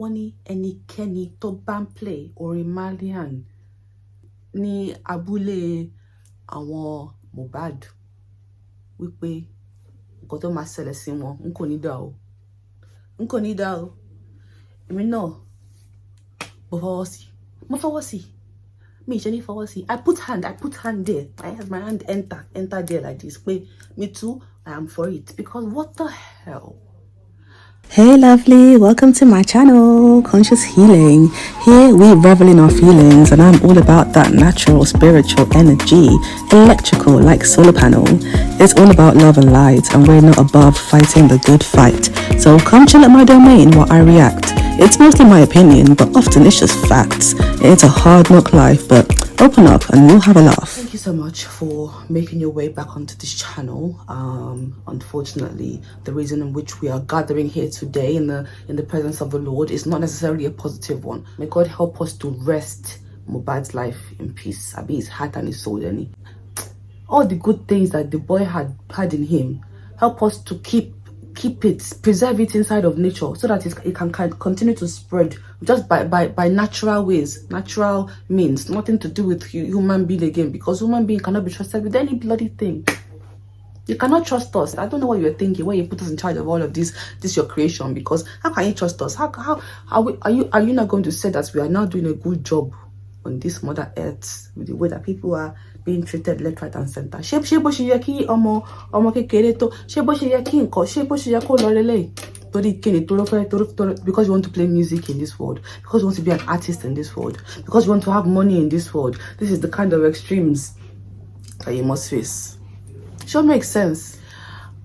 wọ́n ní ẹnikẹ́ni tó bá ń play orin Malian ní abúlé àwọn Mohbad wípé nǹkan tó máa ṣẹlẹ̀ sí wọn n kò ní dá o èmi náà mo fọwọ́ sí mi ṣe ní fọwọ́ sí I put hand there. I have my hand enter there like this pé me too I am for it because what the hell. Hey lovely, welcome to my channel, Conscious Healing. Here we revel in our feelings and I'm all about that natural, spiritual energy, electrical like solar panel. It's all about love and light and we're not above fighting the good fight. So come chill at my domain while I react. It's mostly my opinion, but often it's just facts. It's a hard knock life, but open up and we'll have a laugh. Thank you so much for making your way back onto this channel. Unfortunately, the reason in which we are gathering here today in the presence of the Lord is not necessarily a positive one. May God help us to rest Mohbad's life in peace. Abi his heart and his soul, any all the good things that the boy had in him, help us to keep it, preserve it inside of nature so that it can continue to spread just by natural ways, natural means, nothing to do with human being again, because human being cannot be trusted with any bloody thing. You cannot trust us. I don't know what you're thinking when you put us in charge of all of this your creation, because how can you trust us? How are you not going to say that we are now doing a good job on this mother earth with the way that people are being treated left, right and center? Because you want to play music in this world, because you want to be an artist in this world, because you want to have money in this world. This is the kind of extremes that you must face. Sure, makes sense.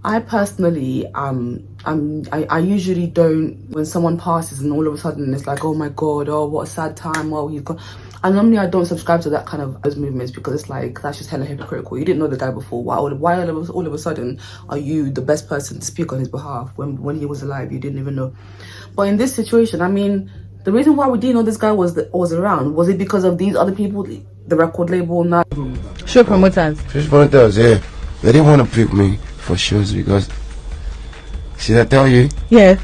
I personally I usually don't, when someone passes and all of a sudden it's like, oh my god, oh what a sad time, oh he's gone. And normally I don't subscribe to that kind of those movements, because it's like, that's just hella hypocritical. You didn't know the guy before. Why all of a sudden are you the best person to speak on his behalf when he was alive? You didn't even know. But in this situation, I mean, the reason why we didn't know this guy was around, was it because of these other people, the record label, not show promoters? Show promoters, yeah. They didn't want to pick me for shows because, should I tell you? Yes.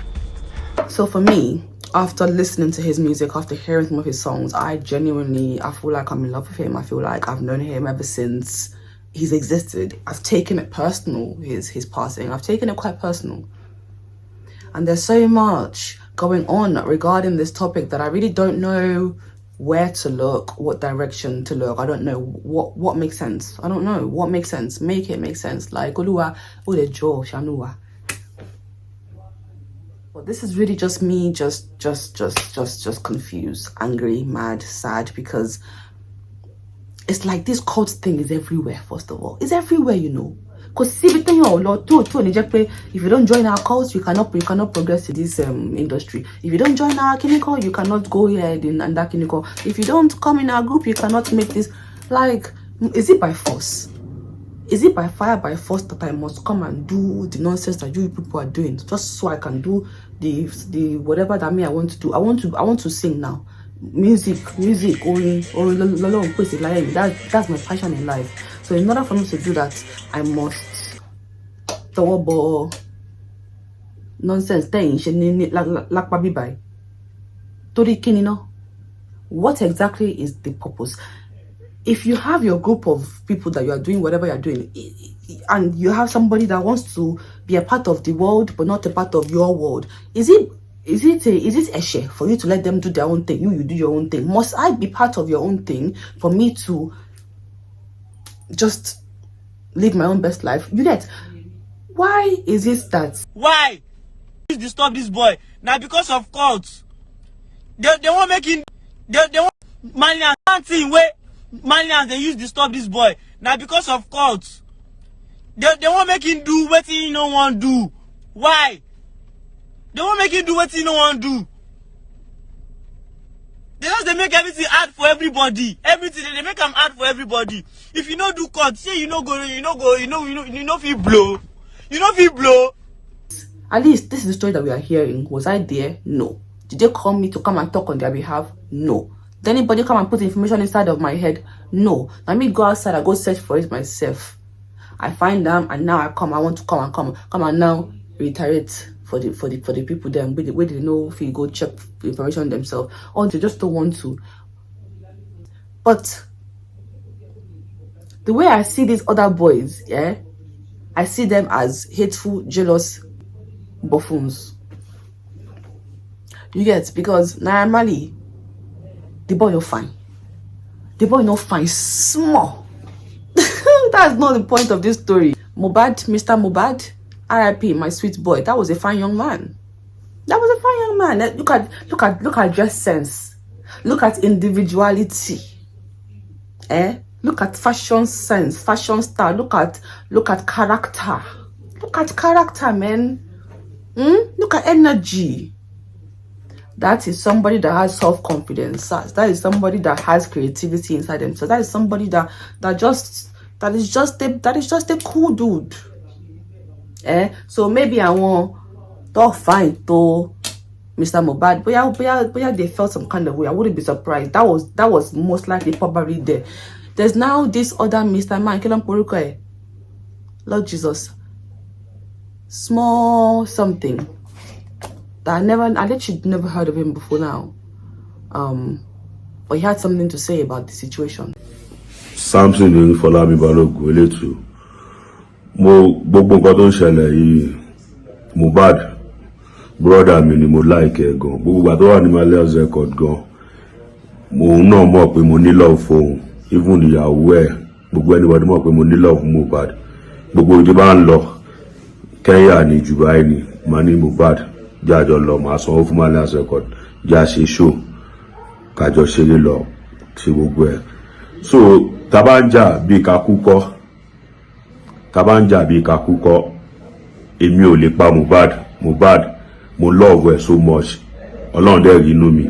So for me, after listening to his music, after hearing some of his songs, I feel like I'm in love with him. I feel like I've known him ever since he's existed. I've taken it personal, his passing. I've taken it quite personal. And there's so much going on regarding this topic that I really don't know where to look, what direction to look. I don't know what makes sense. I don't know what makes sense. Make it make sense. Like Oluwa, Ulejo, Shanua. But this is really just me, just confused, angry, mad, sad, because it's like this cult thing is everywhere. First of all, it's everywhere, you know. Because if you don't join our cult, you cannot progress in this industry. If you don't join our clinical, you cannot go ahead in that clinical. If you don't come in our group, you cannot make this. Like, is it by force? Is it by fire, by force that I must come and do the nonsense that you people are doing just so I can do the whatever that I want to do? I want to sing now. Music, or that's my passion in life. So in order for me to do that, I must nonsense what exactly is the purpose? If you have your group of people that you are doing whatever you're doing, and you have somebody that wants to be a part of the world but not a part of your world, is it a share for you to let them do their own thing? You do your own thing. Must I be part of your own thing for me to just live my own best life? You get why is it that why you disturb this boy now? Because of cults. They won't make him. They want Malian thing where Malians they use disturb this boy now because of cults. They won't make him do what he no want do. Why? They won't make him do what he no want do. They make everything hard for everybody. Everything they make them hard for everybody. If you no do cut, say you no feel blow. You know feel blow. At least this is the story that we are hearing. Was I there? No. Did they call me to come and talk on their behalf? No. Did anybody come and put information inside of my head? No. Let me go outside. I go search for it myself. I find them and now I want to come and now reiterate the people then where they know if you go check information themselves, or they just don't want to. But the way I see these other boys, yeah, I see them as hateful, jealous buffoons. You get? Because Naira Marley, the boy no fine. The boy no fine small. That's not the point of this story. Mohbad, Mr. Mohbad, R.I.P my sweet boy. That was a fine young man. That was a fine young man. Look at dress sense. Look at individuality. Look at fashion sense, fashion style. Look at character. Look at character, man. Look at energy. That is somebody that has self-confidence. That is somebody that has creativity inside themselves. That is somebody that is just a cool dude. So maybe I want to find to Mr. Mohbad, but they felt some kind of way. I wouldn't be surprised. That was most likely probably there. There's now this other Mr. Man, Kelam Porukoe. Lord Jesus. Small something that I literally never heard of him before now. But he had something to say about the situation. Something in Folami Balogun elétò. Mo gbogbo nǹkan tó ń ṣẹlẹ̀ yìí Mohbad brother mi ni mo like ẹ gan. Gbogbo ìgbà tó wà ní Malians record gan. Mo náà mọ̀ pé mo ní love fún even ìyàwó ẹ̀. Gbogbo anybody mọ̀ pé mo ní love fún Mohbad. Gbogbo ìdí bá ń lọ Kenya ni Dubai ni mà ní Mohbad jájọ lọ máa sanwó fún Malians record já ṣe show kájọ ṣeré lọ ṣe gbogbo ẹ̀. So tabanja bí kakúkọ èmi ò lè pa Mohbad mo love ẹ so much Ọlọ́run dẹ̀ rí inú mi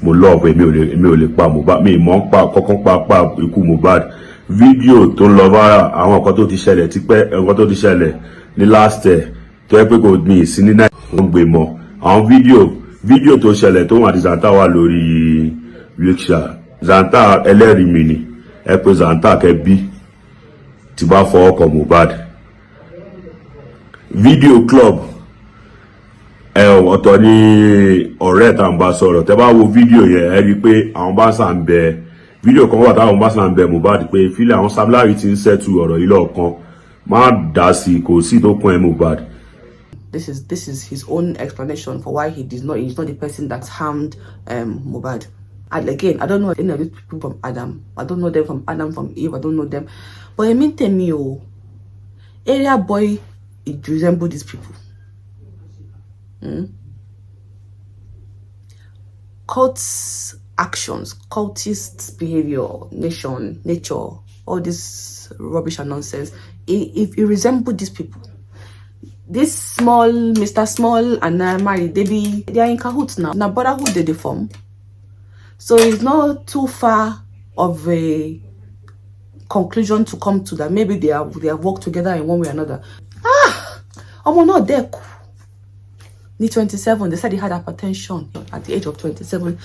mo love èmi ò lè pa Mohbad mi mọ̀ pa kọ́kọ́ pa ikú Mohbad fídíò tó ń lọ viral àwọn nǹkan tó ti ṣẹlẹ̀ tipẹ́ nǹkan tó ti ṣẹlẹ̀ ní last year tó yẹ pé kò ní sí ní náà wọ́n gbé mọ́ àwọn fídíò tó ṣẹlẹ̀ tó wà ní Zanta wà lórí rickshaw Zanta ẹlẹ́rìí mi ni ẹ pé Zanta kẹbí tí bá fọwọ́ kọ Mohbad video club ọ̀tọ̀ ní ọ̀rẹ́ tá ń bá sọ̀rọ̀ tẹ́ bá wo fídíò yẹn ẹ rí pé àwọn bá sàn bẹ fídíò kan wà táwọn bá sàn bẹ Mohbad pé fílẹ̀ àwọn Samlari ti ń sẹ́tù ọ̀rọ̀ yìí lọ́ọ̀kan má dá sí kò sí tó kún ẹ Mohbad. This is his own explanation for why he's not the person that harmed Mohbad. And again, I don't know any of these people from Adam. I don't know them from Adam, from Eve. I don't know them. But I mean, tell me, area boy, it resembles these people. Cults actions, cultist behavior, nature, all this rubbish and nonsense. If you resemble these people, this small Mr. Small and Mary, they are in cahoots now. Now, brotherhood they form. So it's not too far of a conclusion to come to that maybe they have worked together in one way or another. I'm not there. Ni 27, they said he had hypertension at the age of 27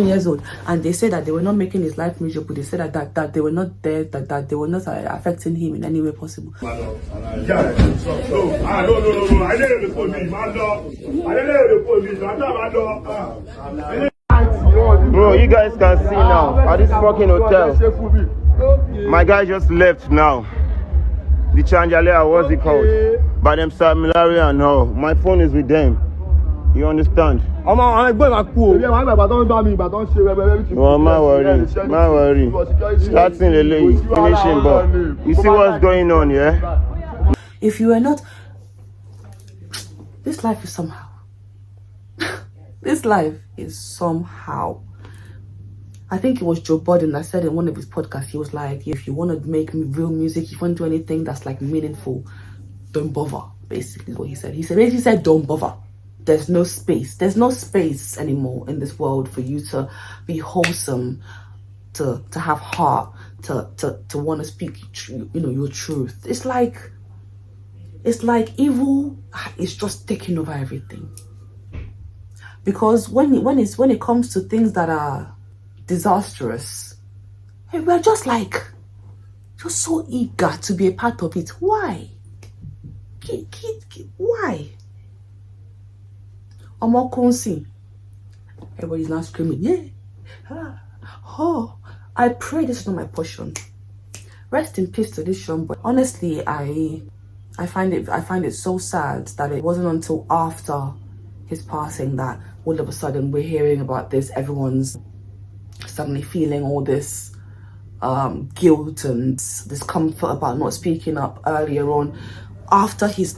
years old, and they said that they were not making his life miserable. They said that they were not there, that they were not affecting him in any way possible. Bro, you guys can see now at this fucking hotel. My guy just left now. The Chanjalea, what's it called? By them Samilari and all. My phone is with them. You understand? Oh, my worry. Starting the late, finishing, but you see what's going on, yeah? If you are not, this life is somehow. This life is somehow. I think it was Joe Budden that said in one of his podcasts, he was like, if you want to make real music, if you want to do anything that's like meaningful, don't bother. Basically what he said. He said, don't bother. There's no space. There's no space anymore in this world for you to be wholesome, to have heart, to want to speak, your truth. It's like evil is just taking over everything. Because when it comes to things that are disastrous, we're just so eager to be a part of it. Why? Why? I'm all conscious. Everybody's now screaming, yeah. Oh, I pray this is not my portion. Rest in peace to this young boy. Honestly, I find it so sad that it wasn't until after his passing that all of a sudden we're hearing about this. Everyone's suddenly feeling all this guilt and discomfort about not speaking up earlier on after he's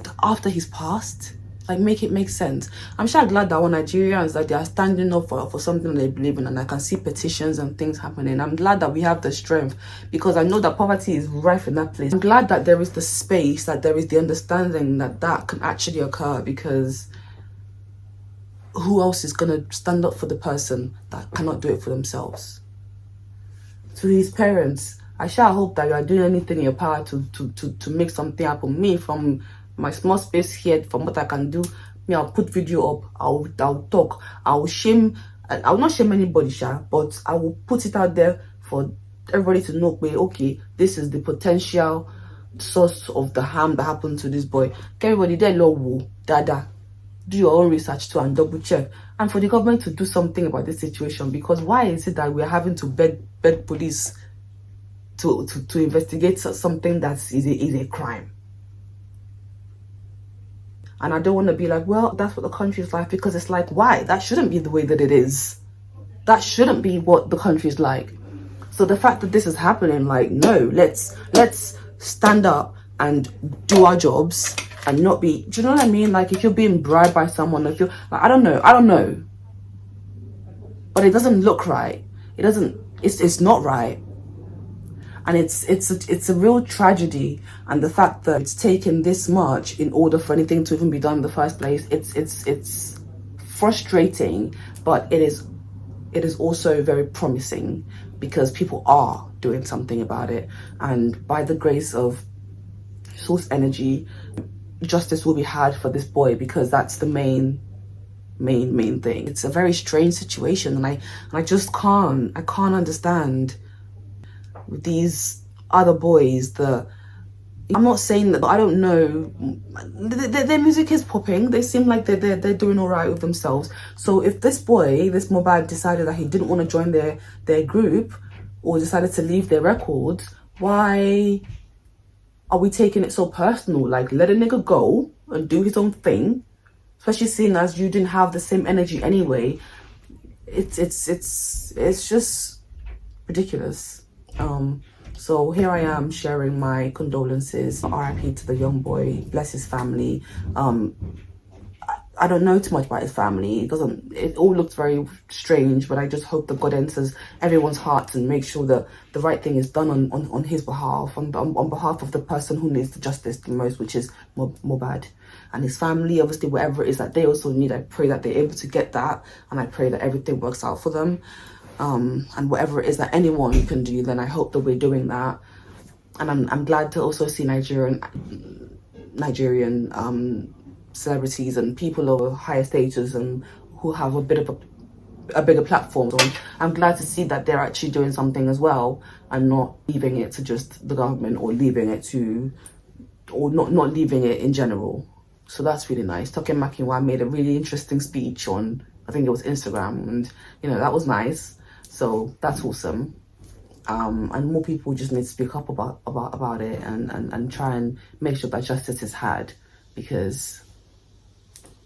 passed. Like, make it make sense. I'm sure glad that all Nigerians, that they are standing up for something they believe in, and I can see petitions and things happening. I'm glad that we have the strength, because I know that poverty is rife in that place. I'm glad that there is the space, that there is the understanding that that can actually occur, because who else is gonna stand up for the person that cannot do it for themselves? To his parents, I shall hope that you are doing anything in your power to make something happen. Me, from my small space here, from what I can do, me, I'll put video up, I'll talk, I'll not shame anybody, but I will put it out there for everybody to know, okay, this is the potential source of the harm that happened to this boy. Everybody there, Lord, Dada, do your own research too and double check. And for the government to do something about this situation, because why is it that we're having to beg police to investigate something that is a crime? And I don't want to be like, well, that's what the country is like, because it's like, why? That shouldn't be the way that it is. That shouldn't be what the country is like. So the fact that this is happening, like, no, let's stand up and do our jobs and not be, do you know what I mean? Like, if you're being bribed by someone, if you're like, I don't know, but it doesn't look right. It's not right. And it's a real tragedy. And the fact that it's taken this much in order for anything to even be done in the first place, it's frustrating, but it is also very promising, because people are doing something about it. And by the grace of Source Energy, justice will be had for this boy, because that's the main thing. It's a very strange situation, and I just can't understand with these other boys. I'm not saying that, I don't know, their music is popping, they seem like they're doing all right with themselves. So if this boy, this Mohbad, decided that he didn't want to join their group, or decided to leave their records, why are we taking it so personal? Like, let a nigga go and do his own thing, especially seeing as you didn't have the same energy anyway. It's just ridiculous. So here I am sharing my condolences. R.I.P to the young boy. Bless his family. I don't know too much about his family. It all looks very strange, but I just hope that God enters everyone's hearts and makes sure that the right thing is done on his behalf, on behalf of the person who needs the justice the most, which is Mohbad. And his family, obviously, whatever it is that they also need, I pray that they're able to get that, and I pray that everything works out for them. And whatever it is that anyone can do, then I hope that we're doing that. And I'm glad to also see Nigerian celebrities and people of higher status and who have a bigger platform. So I'm glad to see that they're actually doing something as well, and not leaving it to just the government, or leaving it to, or not leaving it in general. So that's really nice. Toke Makinwa made a really interesting speech on, I think it was Instagram, and that was nice. So that's awesome. And more people just need to speak up about it and try and make sure that justice is had, because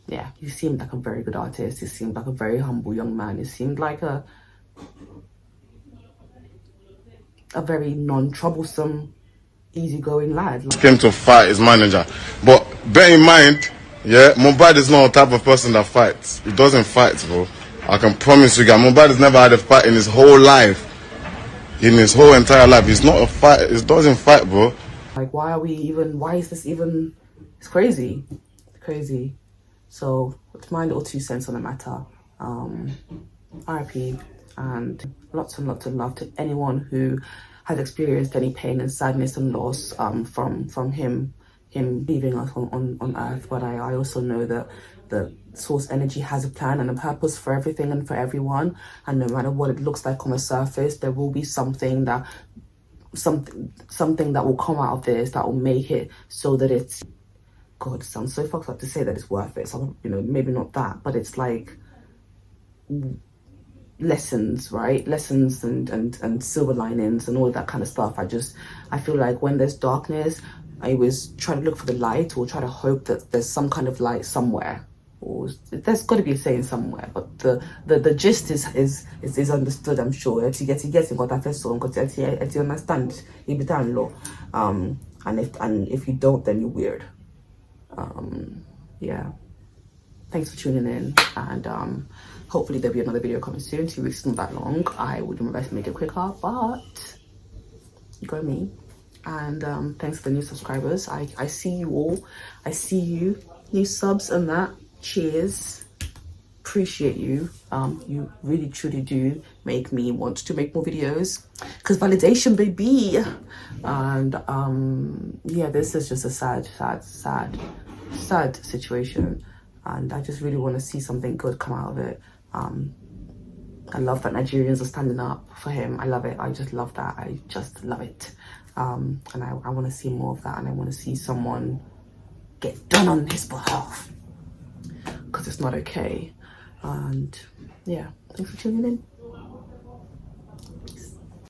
yeah, he seemed like a very good artist. He seemed like a very humble young man. He seemed like a very non-troublesome, easygoing lad. Came to fight his manager, but bear in mind, yeah, Mohbad is not the type of person that fights. He doesn't fight, bro. I can promise you guys, Mohbad has never had a fight in his whole life. In his whole entire life, he's not a fight. He doesn't fight, bro. Like, why is this even? It's crazy. It's crazy. So it's my little 2 cents on the matter. R.I.P, and lots and lots of love to anyone who has experienced any pain and sadness and loss from him leaving us on earth. But I also know that the Source Energy has a plan and a purpose for everything and for everyone, and no matter what it looks like on the surface, there will be something that will come out of this that will make it so that it's God, it sounds so fucked up to say that it's worth it. So, you know, maybe not that, but it's like lessons, right? Lessons and silver linings and all that kind of stuff. I feel like when there's darkness, I always try to look for the light, or try to hope that there's some kind of light somewhere, or there's got to be a saying somewhere. But the gist is understood, I'm sure. If you get what I first saw, because you understand, you be down low. And if you don't, then you're weird. Yeah. Thanks for tuning in, and hopefully there'll be another video coming soon. 2 weeks is not that long. I will do my best to make it quicker, but you got me. And thanks for the new subscribers. I see you all. I see you. New subs and that. Cheers. Appreciate you. You really truly do make me want to make more videos, because validation, baby. And yeah, this is just a sad situation, and I just really want to see something good come out of it. I love that Nigerians are standing up for him. I love it. I just love that. I just love it. And I want to see more of that, and I want to see someone get done on his behalf, because it's not okay. And yeah, thanks for tuning in.